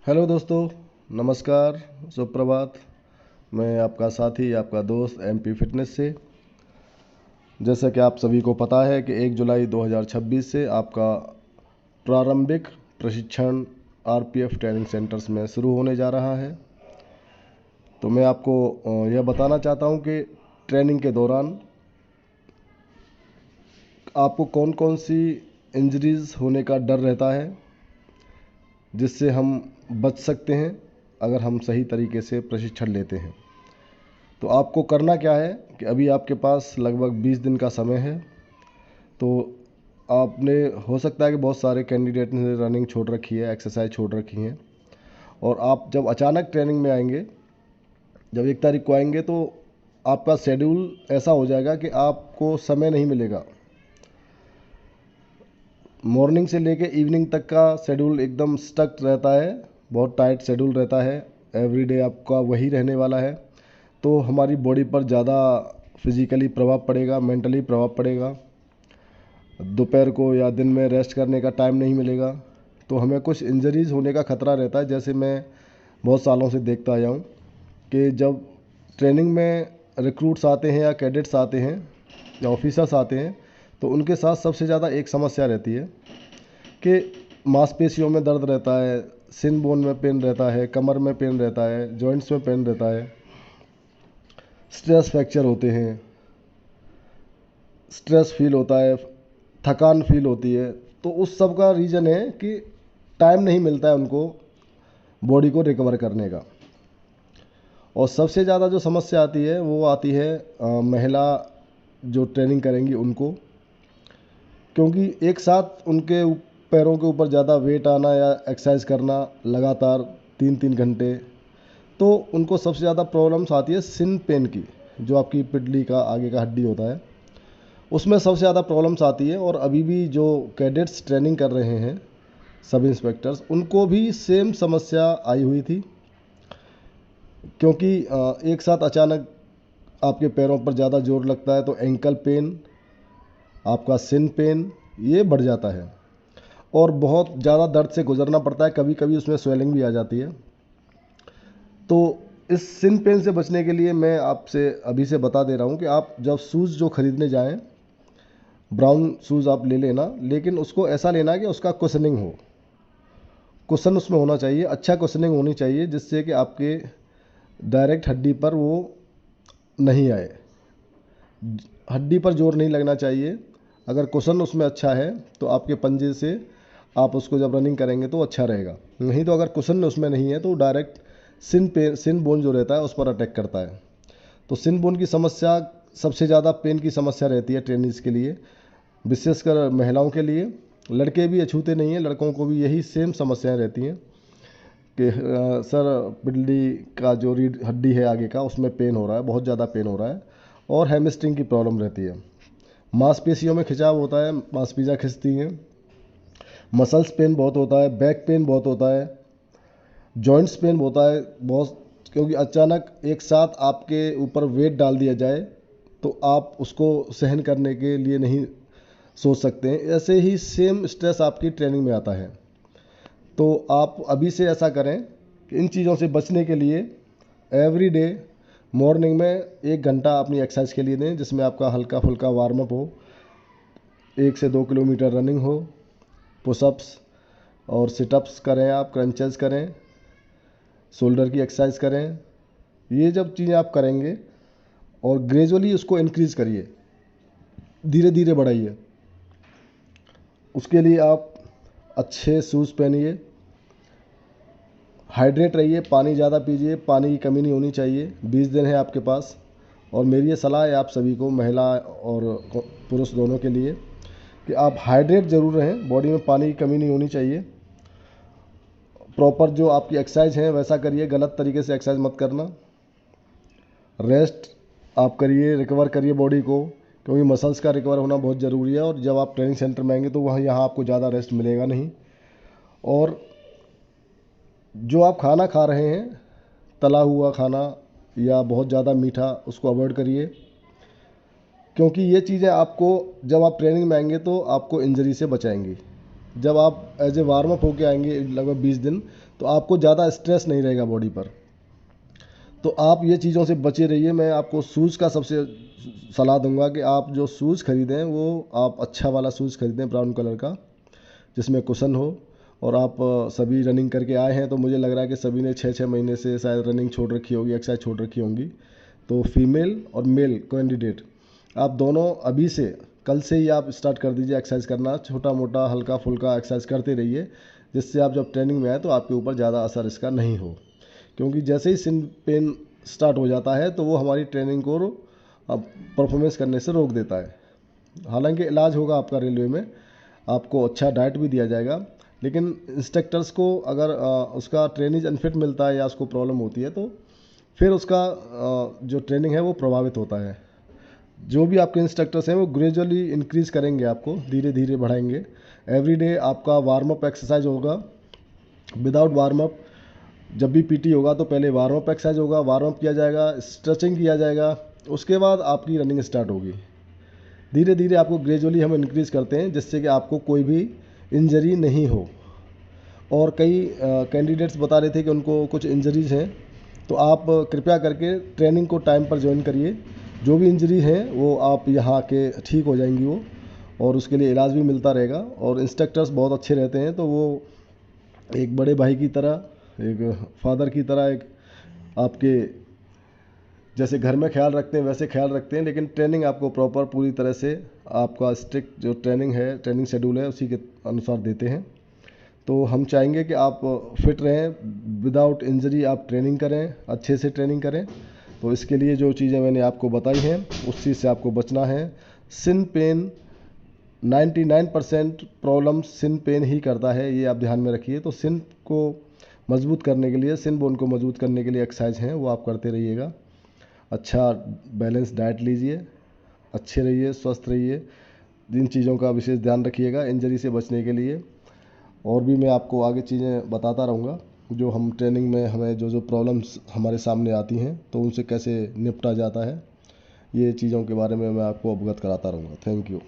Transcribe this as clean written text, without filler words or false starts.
Hello दोस्तों, नमस्कार, सुप्रभात। मैं आपका साथी, आपका दोस्त एमपी फिटनेस से। जैसा कि आप सभी को पता है कि 1 जुलाई 2026 से आपका प्रारंभिक प्रशिक्षण आरपीएफ ट्रेनिंग सेंटर्स में शुरू होने जा रहा है। तो मैं आपको यह बताना चाहता हूं कि ट्रेनिंग के दौरान आपको कौन कौन सी इंजरीज होने का डर रहता है, जिससे हम बच सकते हैं अगर हम सही तरीके से प्रशिक्षण लेते हैं। तो आपको करना क्या है कि अभी आपके पास लगभग 20 दिन का समय है। तो आपने, हो सकता है कि बहुत सारे कैंडिडेट ने रनिंग छोड़ रखी है, एक्सरसाइज छोड़ रखी हैं, और आप जब अचानक ट्रेनिंग में आएंगे, जब 1 तारीख को आएंगे, तो आपका शेड्यूल ऐसा हो जाएगा कि आपको समय नहीं मिलेगा। मॉर्निंग से लेके इवनिंग तक का शेड्यूल एकदम स्टक रहता है, बहुत टाइट शेड्यूल रहता है। एवरीडे आपका वही रहने वाला है। तो हमारी बॉडी पर ज़्यादा फिजिकली प्रभाव पड़ेगा, मेंटली प्रभाव पड़ेगा। दोपहर को या दिन में रेस्ट करने का टाइम नहीं मिलेगा। तो हमें कुछ इंजरीज़ होने का खतरा रहता है। जैसे मैं बहुत सालों से देखता आया हूँ कि जब ट्रेनिंग में रिक्रूट्स आते हैं या कैडेट्स आते हैं या ऑफिसर्स आते हैं, तो उनके साथ सबसे ज़्यादा एक समस्या रहती है कि मांसपेशियों में दर्द रहता है, सिन बोन में पेन रहता है, कमर में पेन रहता है, जॉइंट्स में पेन रहता है, स्ट्रेस फ्रैक्चर होते हैं, स्ट्रेस फील होता है, थकान फील होती है। तो उस सब का रीज़न है कि टाइम नहीं मिलता है उनको बॉडी को रिकवर करने का। और सबसे ज़्यादा जो समस्या आती है वो आती है महिला जो ट्रेनिंग करेंगी उनको, क्योंकि एक साथ उनके पैरों के ऊपर ज़्यादा वेट आना या एक्सरसाइज करना लगातार 3-3 घंटे, तो उनको सबसे ज़्यादा प्रॉब्लम्स आती है सिन पेन की। जो आपकी पिटली का आगे का हड्डी होता है, उसमें सबसे ज़्यादा प्रॉब्लम्स आती है। और अभी भी जो कैडेट्स ट्रेनिंग कर रहे हैं, सब इंस्पेक्टर्स, उनको भी सेम समस्या आई हुई थी, क्योंकि एक साथ अचानक आपके पैरों पर ज़्यादा जोर लगता है तो एंकल पेन, आपका सिन पेन, ये बढ़ जाता है और बहुत ज़्यादा दर्द से गुजरना पड़ता है। कभी कभी उसमें स्वेलिंग भी आ जाती है। तो इस सिन पेन से बचने के लिए मैं आपसे अभी से बता दे रहा हूँ कि आप जब शूज़ जो खरीदने जाएं, ब्राउन शूज़ आप ले लेना, लेकिन उसको ऐसा लेना कि उसका कुशनिंग हो। कुशन उसमें होना चाहिए, अच्छा कुशनिंग होनी चाहिए, जिससे कि आपके डायरेक्ट हड्डी पर वो नहीं आए, हड्डी पर जोर नहीं लगना चाहिए। अगर कुशन उसमें अच्छा है तो आपके पंजे से आप उसको जब रनिंग करेंगे तो अच्छा रहेगा। नहीं तो अगर कुशन उसमें नहीं है तो डायरेक्ट सिन बोन जो रहता है उस पर अटैक करता है। तो सिन बोन की समस्या सबसे ज़्यादा पेन की समस्या रहती है ट्रेनिंग्स के लिए, विशेषकर महिलाओं के लिए। लड़के भी अछूते नहीं हैं, लड़कों को भी यही सेम समस्याएं रहती हैं कि सर, पिंडली का जो रीढ़ हड्डी है आगे का, उसमें पेन हो रहा है, बहुत ज़्यादा पेन हो रहा है, और हैमस्ट्रिंग की प्रॉब्लम रहती है। मांसपेशियों में खिंचाव होता है, मांसपेशियाँ खिंचती हैं, मसल्स पेन बहुत होता है, बैक पेन बहुत होता है, जॉइंट्स पेन होता है बहुत, क्योंकि अचानक एक साथ आपके ऊपर वेट डाल दिया जाए तो आप उसको सहन करने के लिए नहीं सोच सकते हैं। ऐसे ही सेम स्ट्रेस आपकी ट्रेनिंग में आता है। तो आप अभी से ऐसा करें कि इन चीज़ों से बचने के लिए एवरी डे मॉर्निंग में 1 घंटा अपनी एक्सरसाइज के लिए दें, जिसमें आपका हल्का फुल्का वार्म अप हो, 1 से 2 किलोमीटर रनिंग हो, पुशअप्स और सिटअप्स करें, आप क्रंचेस करें, शोल्डर की एक्सरसाइज करें। ये जब चीज़ें आप करेंगे और ग्रेजुअली उसको इंक्रीज़ करिए, धीरे धीरे बढ़ाइए। उसके लिए आप अच्छे शूज़ पहनिए, हाइड्रेट रहिए, पानी ज़्यादा पीजिए, पानी की कमी नहीं होनी चाहिए। 20 दिन है आपके पास, और मेरी ये सलाह है आप सभी को, महिला और पुरुष दोनों के लिए, कि आप हाइड्रेट ज़रूर रहें, बॉडी में पानी की कमी नहीं होनी चाहिए। प्रॉपर जो आपकी एक्सरसाइज है वैसा करिए, गलत तरीके से एक्सरसाइज मत करना। रेस्ट आप करिए, रिकवर करिए बॉडी को, क्योंकि मसल्स का रिकवर होना बहुत ज़रूरी है। और जब आप ट्रेनिंग सेंटर में आएंगे तो वहाँ यहाँ आपको ज़्यादा रेस्ट मिलेगा नहीं। और जो आप खाना खा रहे हैं, तला हुआ खाना या बहुत ज़्यादा मीठा, उसको अवॉइड करिए, क्योंकि ये चीज़ें आपको, जब आप ट्रेनिंग में आएंगे तो आपको इंजरी से बचाएंगी। जब आप एज ए वार्म अप होके आएंगे लगभग 20 दिन, तो आपको ज़्यादा स्ट्रेस नहीं रहेगा बॉडी पर। तो आप ये चीज़ों से बचे रहिए। मैं आपको शूज़ का सबसे सलाह दूंगा कि आप जो शूज़ खरीदें वो आप अच्छा वाला शूज़ खरीदें, ब्राउन कलर का, जिसमें कुशन हो। और आप सभी रनिंग करके आए हैं, तो मुझे लग रहा है कि सभी ने 6-6 महीने से शायद रनिंग छोड़ रखी होगी, एक्सरसाइज छोड़ रखी होंगी। तो फीमेल और मेल कैंडिडेट, आप दोनों अभी से, कल से ही आप स्टार्ट कर दीजिए एक्सरसाइज करना। छोटा मोटा हल्का फुल्का एक्सरसाइज करते रहिए, जिससे आप जब ट्रेनिंग में आए तो आपके ऊपर ज़्यादा असर इसका नहीं हो। क्योंकि जैसे ही सिन पेन स्टार्ट हो जाता है तो वो हमारी ट्रेनिंग को परफॉर्मेंस करने से रोक देता है। हालांकि इलाज होगा आपका रेलवे में, आपको अच्छा डाइट भी दिया जाएगा, लेकिन इंस्ट्रक्टर्स को अगर उसका ट्रेनिंग अनफिट मिलता है या उसको प्रॉब्लम होती है, तो फिर उसका जो ट्रेनिंग है वो प्रभावित होता है। जो भी आपके इंस्ट्रक्टर्स हैं वो ग्रेजुअली इंक्रीज़ करेंगे, आपको धीरे धीरे बढ़ाएंगे। एवरी डे आपका वार्म अप एक्सरसाइज होगा। विदाउट वार्म अप, जब भी पीटी होगा तो पहले वार्म अप एक्सरसाइज होगा, वार्म अप किया जाएगा, स्ट्रेचिंग किया जाएगा, उसके बाद आपकी रनिंग स्टार्ट होगी। धीरे धीरे आपको ग्रेजुअली हम इंक्रीज़ करते हैं, जिससे कि आपको कोई भी इंजरी नहीं हो। और कई कैंडिडेट्स बता रहे थे कि उनको कुछ इंजरीज हैं, तो आप कृपया करके ट्रेनिंग को टाइम पर ज्वाइन करिए। जो भी इंजरी है वो आप यहाँ के ठीक हो जाएंगी वो, और उसके लिए इलाज भी मिलता रहेगा। और इंस्ट्रक्टर्स बहुत अच्छे रहते हैं, तो वो एक बड़े भाई की तरह, एक फादर की तरह, एक आपके जैसे घर में ख्याल रखते हैं वैसे ख्याल रखते हैं। लेकिन ट्रेनिंग आपको प्रॉपर पूरी तरह से, आपका स्ट्रिक्ट जो ट्रेनिंग है, ट्रेनिंग शेड्यूल है, उसी के अनुसार देते हैं। तो हम चाहेंगे कि आप फिट रहें, विदाउट इंजरी आप ट्रेनिंग करें, अच्छे से ट्रेनिंग करें। तो इसके लिए जो चीज़ें मैंने आपको बताई हैं उस चीज़ से आपको बचना है। सिन पेन, 99% प्रॉब्लम सिन पेन ही करता है, ये आप ध्यान में रखिए। तो सिन को मजबूत करने के लिए, सिन बोन को मजबूत करने के लिए एक्सरसाइज हैं वो आप करते रहिएगा। अच्छा बैलेंस डाइट लीजिए, अच्छे रहिए, स्वस्थ रहिए। जिन चीज़ों का विशेष ध्यान रखिएगा इंजरी से बचने के लिए। और भी मैं आपको आगे चीज़ें बताता रहूँगा, जो हम ट्रेनिंग में हमें जो जो प्रॉब्लम्स हमारे सामने आती हैं तो उनसे कैसे निपटा जाता है, ये चीज़ों के बारे में मैं आपको अवगत कराता रहूँगा। Thank you.